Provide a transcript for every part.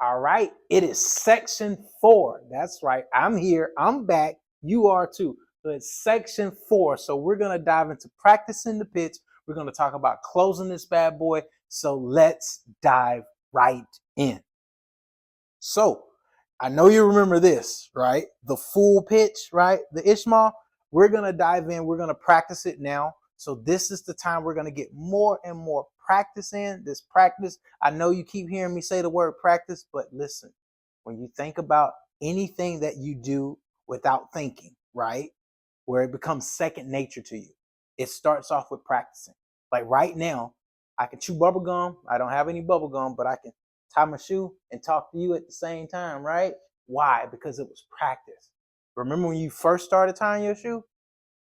All right, it is section 4. That's right. I'm here. I'm back. You are too. So it's section 4. So we're going to dive into practicing the pitch. We're going to talk about closing this bad boy. So let's dive right in. So I know you remember this, right? The full pitch, right? The I.S.M.A.L. We're going to dive in. We're going to practice it now. So this is the time we're going to get more and more practice in. This practice, I know you keep hearing me say the word practice, but listen, when you think about anything that you do without thinking, right? Where it becomes second nature to you, it starts off with practicing. Like right now, I can chew bubble gum. I don't have any bubble gum, but I can tie my shoe and talk to you at the same time, right? Why? Because it was practice. Remember when you first started tying your shoe?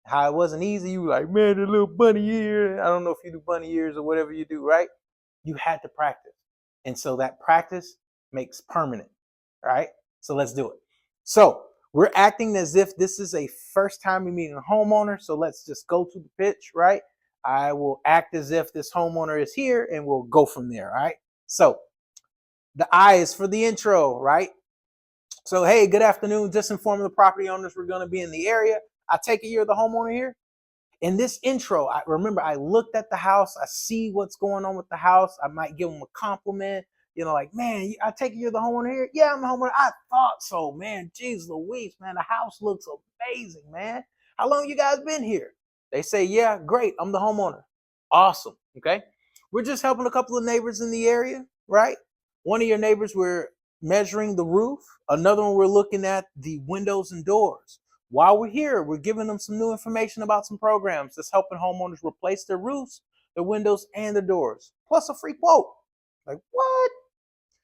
How it wasn't easy. You were like, man, the little bunny ear. I don't know if you do bunny ears or whatever you do, right? You had to practice. And so that practice makes permanent, right? So let's do it. So we're acting as if this is a first time we meeting a homeowner. So let's just go to the pitch, right? I will act as if this homeowner is here and we'll go from there, right? So the I is for the intro, right? So, hey, good afternoon. Just informing the property owners we're going to be in the area. I take it you're the homeowner here. In this intro, I remember I looked at the house. I see what's going on with the house. I might give them a compliment. You know, like, man, I take it you're the homeowner here. Yeah, I'm the homeowner. I thought so, man. Jeez Louise, man, the house looks amazing, man. How long you guys been here? They say, yeah, great. I'm the homeowner. Awesome. Okay. We're just helping a couple of neighbors in the area, right? One of your neighbors, we're measuring the roof. Another one, we're looking at the windows and doors. While we're here, we're giving them some new information about some programs that's helping homeowners replace their roofs, their windows, and their doors, plus a free quote. Like, what?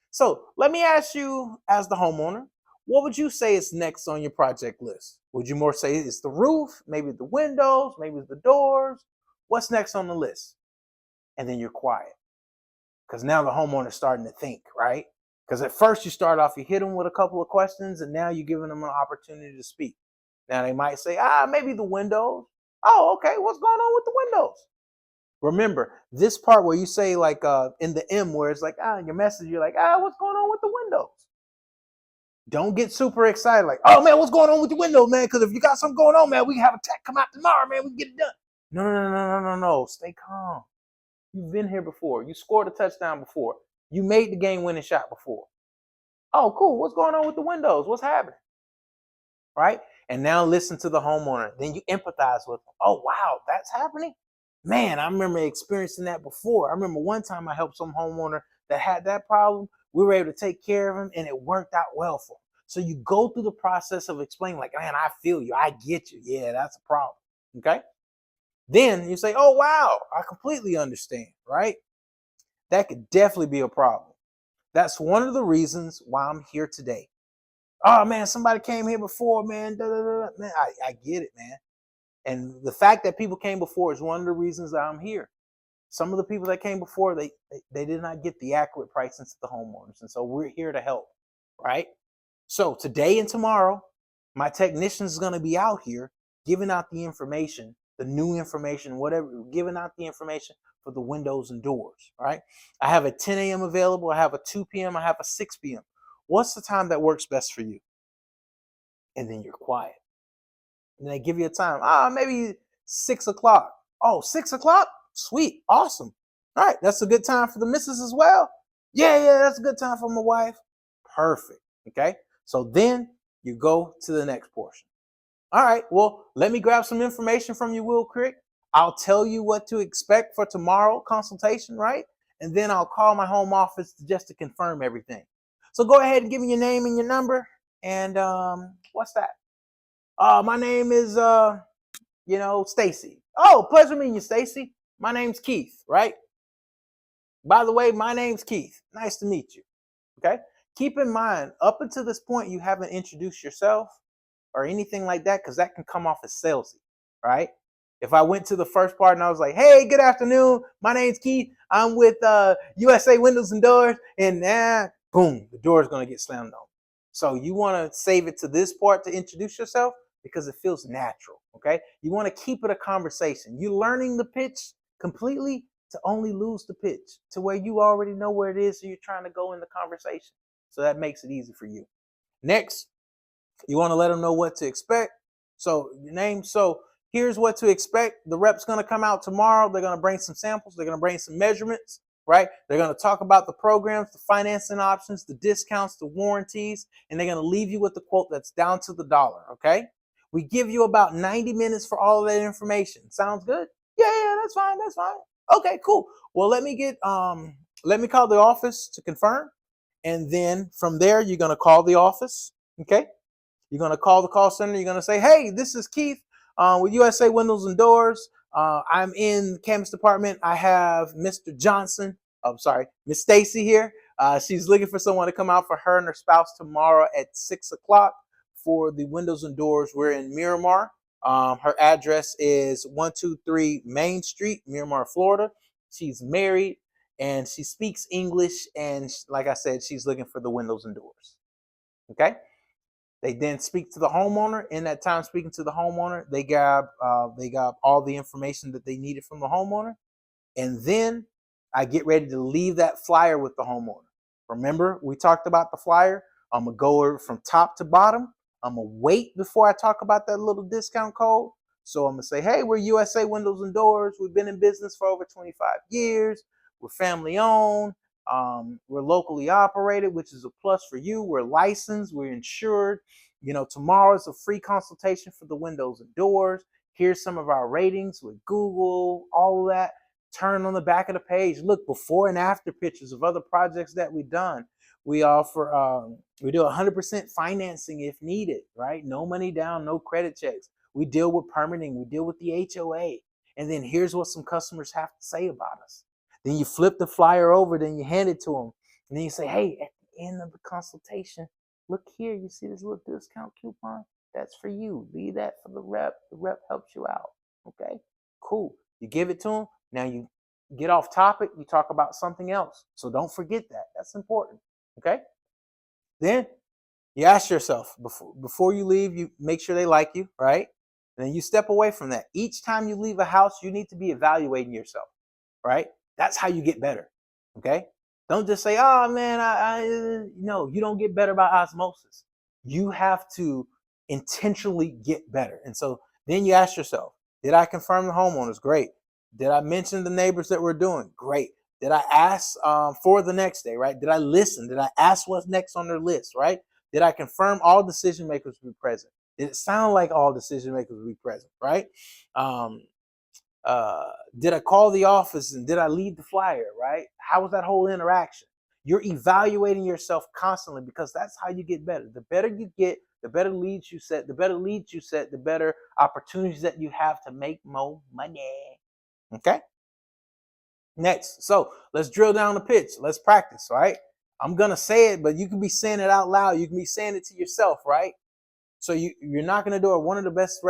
So let me ask you, as the homeowner, what would you say is next on your project list? Would you more say it's the roof, maybe the windows, maybe it's the doors? What's next on the list? And then you're quiet because now the homeowner's starting to think, right? Because at first you start off, you hit them with a couple of questions, and now you're giving them an opportunity to speak. Now they might say, maybe the windows. Oh, okay, what's going on with the windows? Remember, this part where you say like in the M where it's like, your message, you're like, what's going on with the windows? Don't get super excited like, oh man, what's going on with the windows, man? Because if you got something going on, man, we can have a tech come out tomorrow, man, we can get it done. No. Stay calm. You've been here before. You scored a touchdown before. You made the game-winning shot before. Oh, cool. What's going on with the windows? What's happening? Right? And now listen to the homeowner. Then you empathize with them. Oh, wow, that's happening? Man, I remember experiencing that before. I remember one time I helped some homeowner that had that problem. We were able to take care of him, and it worked out well for him. So you go through the process of explaining, like, man, I feel you. I get you. Yeah, that's a problem. Okay? Then you say, oh, wow, I completely understand, right? That could definitely be a problem. That's one of the reasons why I'm here today. Oh, man, somebody came here before, man. Man, I get it, man. And the fact that people came before is one of the reasons that I'm here. Some of the people that came before, they did not get the accurate pricing to the homeowners. And so we're here to help, right? So today and tomorrow, my technician is going to be out here giving out the information, the new information, whatever, giving out the information for the windows and doors, right? I have a 10 a.m. available. I have a 2 p.m. I have a 6 p.m. What's the time that works best for you? And then you're quiet. And they give you a time. Maybe 6 o'clock. Oh, 6 o'clock? Sweet. Awesome. All right. That's a good time for the missus as well. Yeah, that's a good time for my wife. Perfect. Okay. So then you go to the next portion. All right. Well, let me grab some information from you, Will Crick. I'll tell you what to expect for tomorrow consultation, right? And then I'll call my home office just to confirm everything. So go ahead and give me your name and your number. And what's that? My name is Stacy. Oh, pleasure meeting you, Stacy. My name's Keith, right? By the way, my name's Keith. Nice to meet you. Okay? Keep in mind, up until this point, you haven't introduced yourself or anything like that, because that can come off as salesy, right? If I went to the first part and I was like, hey, good afternoon. My name's Keith. I'm with USA Windows and Doors. And boom, the door is going to get slammed on. So you want to save it to this part to introduce yourself because it feels natural, okay? You want to keep it a conversation. You're learning the pitch completely to only lose the pitch to where you already know where it is, so you're trying to go in the conversation. So that makes it easy for you. Next, you want to let them know what to expect. So your name. So here's what to expect. The rep's going to come out tomorrow. They're going to bring some samples. They're going to bring some measurements, right? They're going to talk about the programs, the financing options, the discounts, the warranties, and they're going to leave you with the quote that's down to the dollar, okay? We give you about 90 minutes for all of that information. Sounds good? Yeah, that's fine. That's fine. Okay, cool. Well, let me call the office to confirm. And then from there, you're going to call the office, okay? You're going to call the call center. You're going to say, hey, this is Keith with USA Windows and Doors. I'm in the campus department. I have Mr. Johnson. I'm sorry, Miss Stacy here. She's looking for someone to come out for her and her spouse tomorrow at 6 o'clock for the Windows and Doors. We're in Miramar. Her address is 123 Main Street, Miramar, Florida. She's married and she speaks English. And like I said, she's looking for the windows and doors. Okay. They then speak to the homeowner. In that time speaking to the homeowner, they got all the information that they needed from the homeowner. And then I get ready to leave that flyer with the homeowner. Remember, we talked about the flyer. I'm going to go over from top to bottom. I'm going to wait before I talk about that little discount code. So I'm going to say, hey, we're USA Windows and Doors. We've been in business for over 25 years. We're family owned. We're locally operated, which is a plus for you. We're licensed. We're insured. Tomorrow is a free consultation for the windows and doors. Here's some of our ratings with Google, all of that. Turn on the back of the page. Look, before and after pictures of other projects that we've done. We offer, we do 100% financing if needed, right? No money down, no credit checks. We deal with permitting. We deal with the HOA. And then here's what some customers have to say about us. Then you flip the flyer over, then you hand it to them. And then you say, hey, at the end of the consultation, look here, you see this little discount coupon? That's for you. Leave that for the rep. The rep helps you out. Okay, cool. You give it to them. Now you get off topic. You talk about something else. So don't forget that. That's important. Okay. Then you ask yourself before you leave, you make sure they like you, right? And then you step away from that. Each time you leave a house, you need to be evaluating yourself, right? That's how you get better. Okay. Don't just say, oh man, no, you don't get better by osmosis. You have to intentionally get better. And so then you ask yourself, did I confirm the homeowners? Great. Did I mention the neighbors that we're doing? Great. Did I ask for the next day, right? Did I listen? Did I ask what's next on their list, right? Did I confirm all decision makers will be present? Did it sound like all decision makers will be present, right? Did I call the office and did I leave the flyer, right? How was that whole interaction? You're evaluating yourself constantly because that's how you get better. The better you get, the better leads you set, the better opportunities that you have to make more money. Okay? Next. So let's drill down the pitch. Let's practice, right? I'm going to say it, but you can be saying it out loud. You can be saying it to yourself, right? So you're not going to do it. One of the best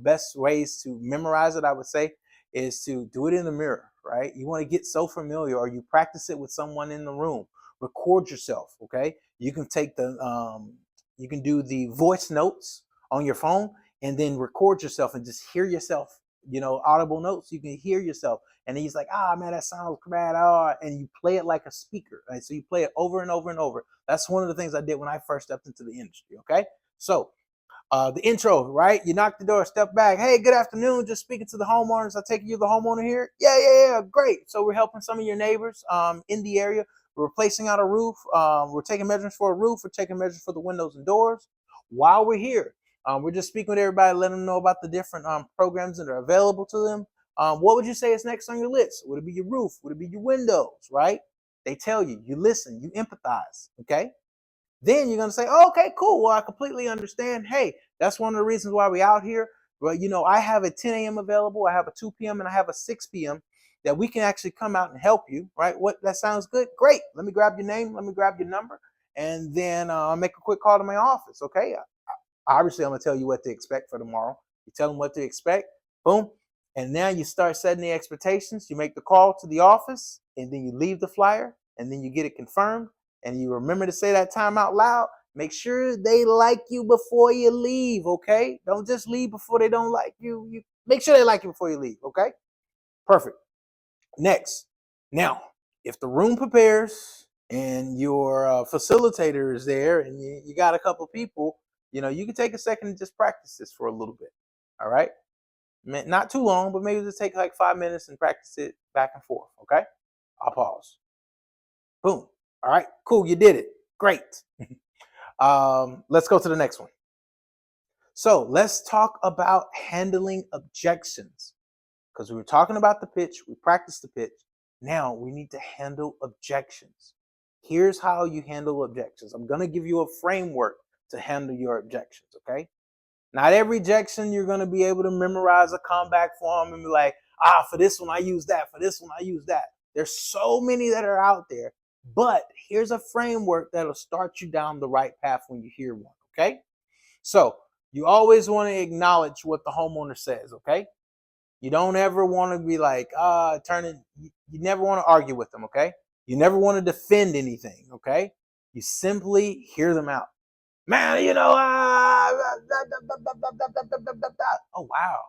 best ways to memorize it, I would say, is to do it in the mirror, right? You want to get so familiar, or you practice it with someone in the room. Record yourself, okay? You can take you can do the voice notes on your phone, and then record yourself and just hear yourself. Audible notes. You can hear yourself, and then he's like, man, that sounds bad. And you play it like a speaker, right? So you play it over and over and over. That's one of the things I did when I first stepped into the industry, okay? So the intro, right? You knock the door, step back. Hey, good afternoon. Just speaking to the homeowners. I take you the homeowner here. Yeah. Great. So we're helping some of your neighbors in the area. We're replacing out a roof. We're taking measurements for a roof. We're taking measures for the windows and doors. While we're here, we're just speaking with everybody, letting them know about the different programs that are available to them. What would you say is next on your list? Would it be your roof? Would it be your windows, right? They tell you, you listen, you empathize, okay? Then you're going to say, okay, cool. Well, I completely understand. Hey, that's one of the reasons why we're out here. But, I have a 10 a.m. available. I have a 2 p.m. and I have a 6 p.m. that we can actually come out and help you, right? That sounds good. Great. Let me grab your name. Let me grab your number. And then I'll make a quick call to my office. Okay. Obviously, I'm going to tell you what to expect for tomorrow. You tell them what to expect. Boom. And now you start setting the expectations. You make the call to the office and then you leave the flyer and then you get it confirmed. And you remember to say that time out loud. Make sure they like you before you leave, okay? Don't just leave before they don't like you. You make sure they like you before you leave, okay? Perfect. Next. Now, if the room prepares, and your facilitator is there, and you got a couple people, you can take a second and just practice this for a little bit. All right, not too long, but maybe just take like 5 minutes and practice it back and forth. Okay, I'll pause. Boom. All right, cool. You did it. Great. Let's go to the next one. So let's talk about handling objections, because we were talking about the pitch. We practiced the pitch. Now we need to handle objections. Here's how you handle objections. I'm going to give you a framework to handle your objections. Okay. Not every objection you're going to be able to memorize a comeback form and be like, for this one I use that, for this one I use that. There's so many that are out there, but here's a framework that'll start you down the right path when you hear one. Okay. So you always want to acknowledge what the homeowner says. Okay. You don't ever want to be like, you never want to argue with them. Okay. You never want to defend anything. Okay. You simply hear them out. Man, oh wow,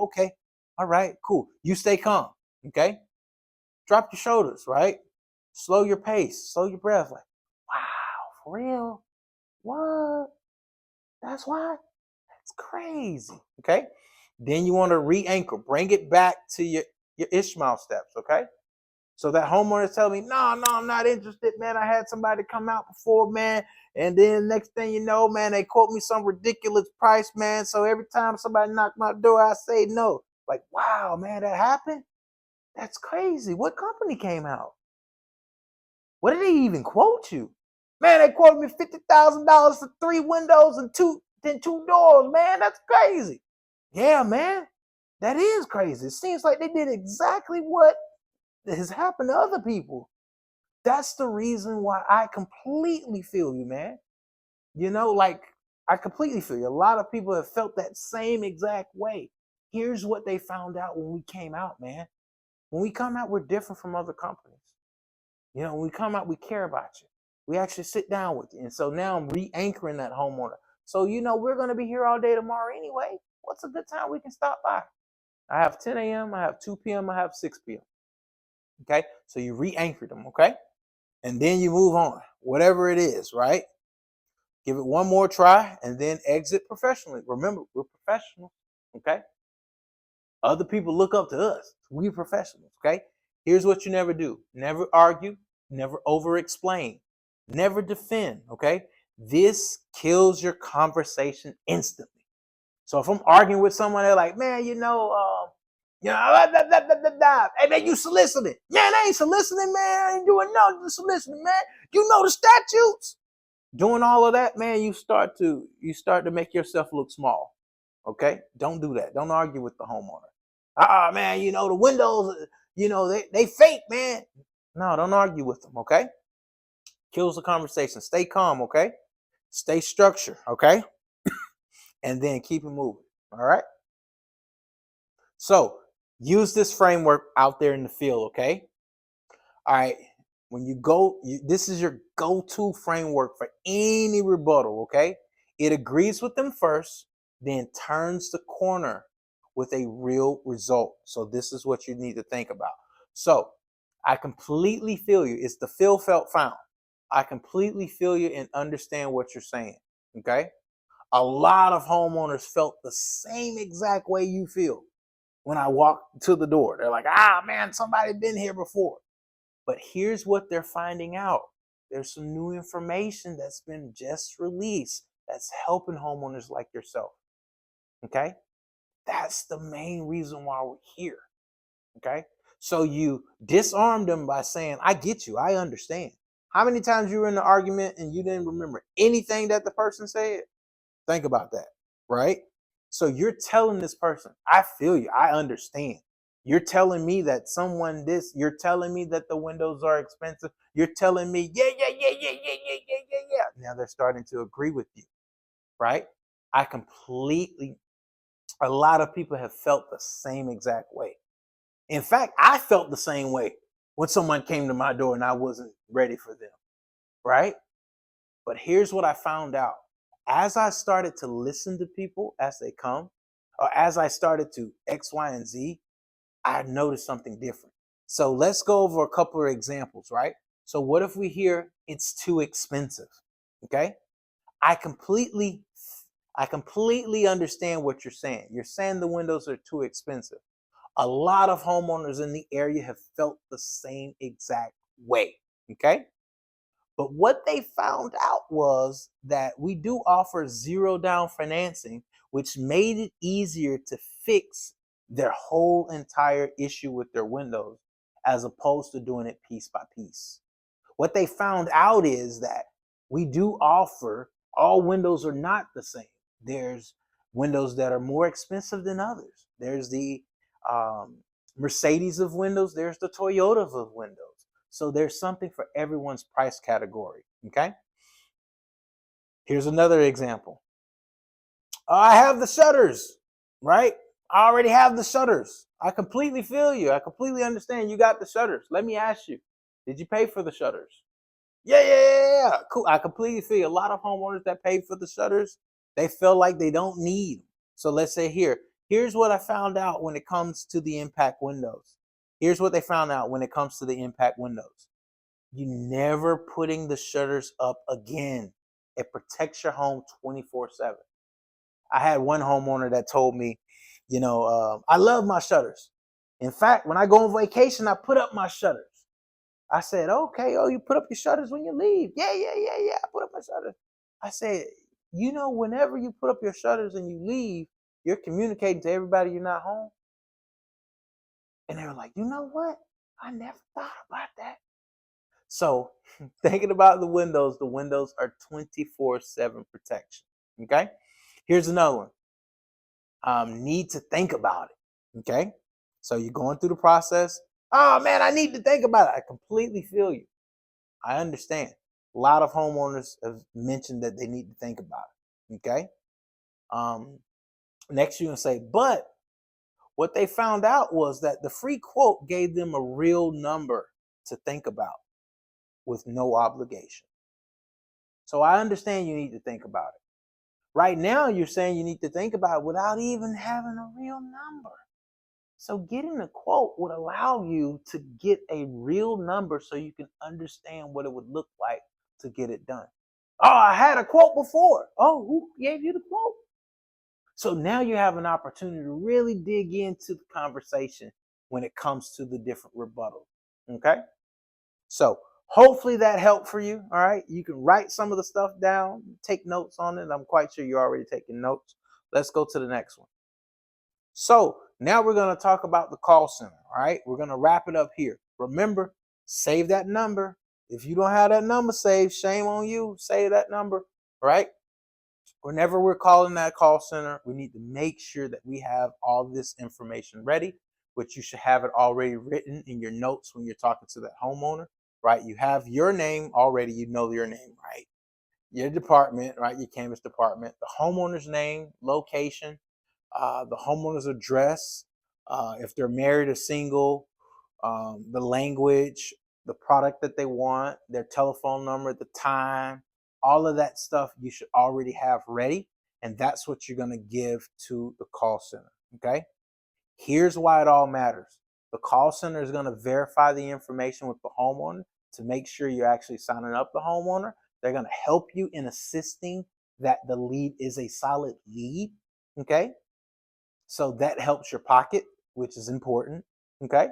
okay, all right, cool. You stay calm, okay? Drop your shoulders, right? Slow your pace, slow your breath. Like, wow, for real? What? That's why? That's crazy, okay? Then you want to re-anchor, bring it back to your I.S.M.A.L steps, okay? So that homeowner tell me, no, I'm not interested, man. I had somebody come out before, man. And then next thing you know, man, they quote me some ridiculous price, man. So every time somebody knock my door, I say no. Like, wow, man, that happened? That's crazy. What company came out? What did they even quote you? Man, they quoted me $50,000 for 3 windows and two doors, man. That's crazy. Yeah, man. That is crazy. It seems like they did exactly what has happened to other people. That's the reason why I completely feel you, man. Like, I completely feel you. A lot of people have felt that same exact way. Here's what they found out when we came out, man. When we come out, we're different from other companies. When we come out, we care about you. We actually sit down with you. And so now I'm re-anchoring that homeowner. So, we're going to be here all day tomorrow anyway. What's a good time we can stop by? I have 10 a.m., I have 2 p.m., I have 6 p.m. Okay. So you re-anchor them. Okay. And then you move on, whatever it is, right? Give it one more try and then exit professionally. Remember, we're professionals, okay? Other people look up to us. We're professionals, okay? Here's what you never do. Never argue, never over-explain, never defend, okay? This kills your conversation instantly. So if I'm arguing with someone, they're like, man, hey man, you soliciting. Man, I ain't soliciting, man. I ain't doing nothing soliciting, man. You know the statutes. Doing all of that, man, you start to make yourself look small. Okay? Don't do that. Don't argue with the homeowner. Man, the windows, they fake, man. No, don't argue with them, okay? Kills the conversation. Stay calm, okay? Stay structured, okay? And then keep it moving. All right? So use this framework out there in the field, okay? All right. When you go, this is your go-to framework for any rebuttal, okay? It agrees with them first, then turns the corner with a real result. So this is what you need to think about. So I completely feel you. It's the feel, felt, found. I completely feel you and understand what you're saying, okay? A lot of homeowners felt the same exact way you feel when I walked to the door. They're like, man, somebody been here before. But here's what they're finding out. There's some new information that's been just released that's helping homeowners like yourself. Okay? That's the main reason why we're here. Okay? So you disarm them by saying, I get you. I understand. How many times you were in the argument and you didn't remember anything that the person said? Think about that, right? So you're telling this person, I feel you. I understand. You're telling me that you're telling me that the windows are expensive. You're telling me, yeah. Now they're starting to agree with you, right? A lot of people have felt the same exact way. In fact, I felt the same way when someone came to my door and I wasn't ready for them, right? But here's what I found out. As I started to listen to people as they come, or as I started to X, Y, and Z, I noticed something different. So let's go over a couple of examples, right? So what if we hear it's too expensive? Okay. I completely I completely understand what you're saying. You're saying the windows are too expensive. A lot of homeowners in the area have felt the same exact way. Okay. But what they found out was that we do offer zero down financing, which made it easier to fix their whole entire issue with their windows as opposed to doing it piece by piece. What they found out is that we do offer, all windows are not the same. There's windows that are more expensive than others. There's the um, Mercedes of windows, there's the Toyota of windows. So there's something for everyone's price category. Okay. Here's another example. I have the shutters, right? I already have the shutters. I completely feel you. I completely understand. You got the shutters. Let me ask you, did you pay for the shutters? Yeah. Cool. I completely feel a lot of homeowners that pay for the shutters, they feel like they don't need them. So let's say here's what I found out when it comes to the impact windows. Here's what they found out when it comes to the impact windows. You never putting the shutters up again. It protects your home 24/7. I had one homeowner that told me, I love my shutters. In fact, when I go on vacation, I put up my shutters. I said, okay, you put up your shutters when you leave. Yeah. I put up my shutters. I said, whenever you put up your shutters and you leave, you're communicating to everybody you're not home. And they were like, you know what? I never thought about that. So thinking about the windows are 24/7 protection. Okay. Here's another one. Need to think about it. Okay. So you're going through the process. Oh man, I need to think about it. I completely feel you. I understand. A lot of homeowners have mentioned that they need to think about it. Okay. Um, Next, you're going to say, but what they found out was that the free quote gave them a real number to think about with no obligation. So I understand you need to think about it. Right now, you're saying you need to think about it without even having a real number. So getting a quote would allow you to get a real number so you can understand what it would look like to get it done. Oh, I had a quote before. Oh, who gave you the quote? So now you have an opportunity to really dig into the conversation when it comes to the different rebuttals. Okay? So hopefully that helped for you. All right. You can write some of the stuff down, take notes on it. I'm quite sure you're already taking notes. Let's go to the next one. So now we're going to talk about the call center. All right. We're going to wrap it up here. Remember, save that number. If you don't have that number saved, shame on you. Save that number. All right. Whenever we're calling that call center, we need to make sure that we have all this information ready, which you should have it already written in your notes when you're talking to that homeowner, right? You have your name already, you know your name, right? Your department, right? Your canvas department, the homeowner's name, location, the homeowner's address, if they're married or single, the language, the product that they want, their telephone number, the time, all of that stuff you should already have ready. And that's what you're going to give to the call center. Okay. Here's why it all matters. The call center is going to verify the information with the homeowner to make sure you're actually signing up the homeowner. They're going to help you in assisting that the lead is a solid lead. Okay. So that helps your pocket, which is important. Okay.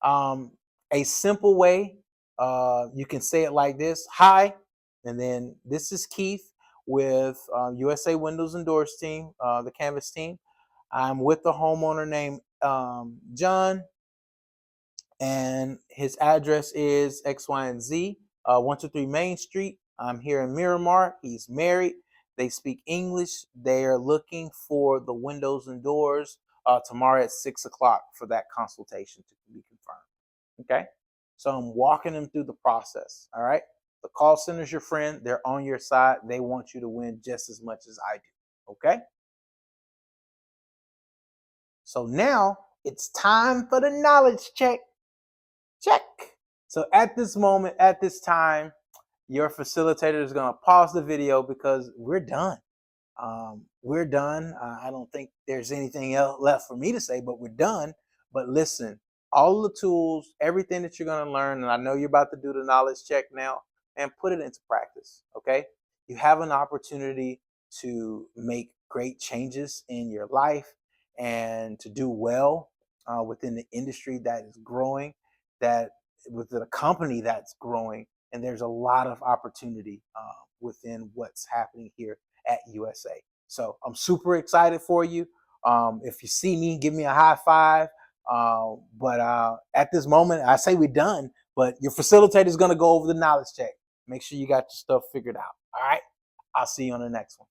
Um, a simple way, you can say it like this: Hi, and then this is Keith with USA Windows and Doors team, the Canvas team. I'm with the homeowner named John, and his address is X, Y, and Z, 123 Main Street. I'm here in Miramar. He's married. They speak English. They are looking for the windows and doors tomorrow at 6 o'clock for that consultation to be confirmed. Okay. So I'm walking them through the process. All right. The call center is your friend. They're on your side. They want you to win just as much as I do. Okay. So now it's time for the knowledge check. Check. So at this moment, at this time, your facilitator is going to pause the video because we're done. We're done. I don't think there's anything else left for me to say, but we're done. But listen, all the tools, everything that you're going to learn, and I know you're about to do the knowledge check now, and put it into practice. Okay. You have an opportunity to make great changes in your life and to do well within the industry that is growing, that within a company that's growing. And there's a lot of opportunity within what's happening here at USA. So I'm super excited for you. If you see me, give me a high five. But at this moment, I say we're done, but your facilitator is going to go over the knowledge check. Make sure you got your stuff figured out. All right. I'll see you on the next one.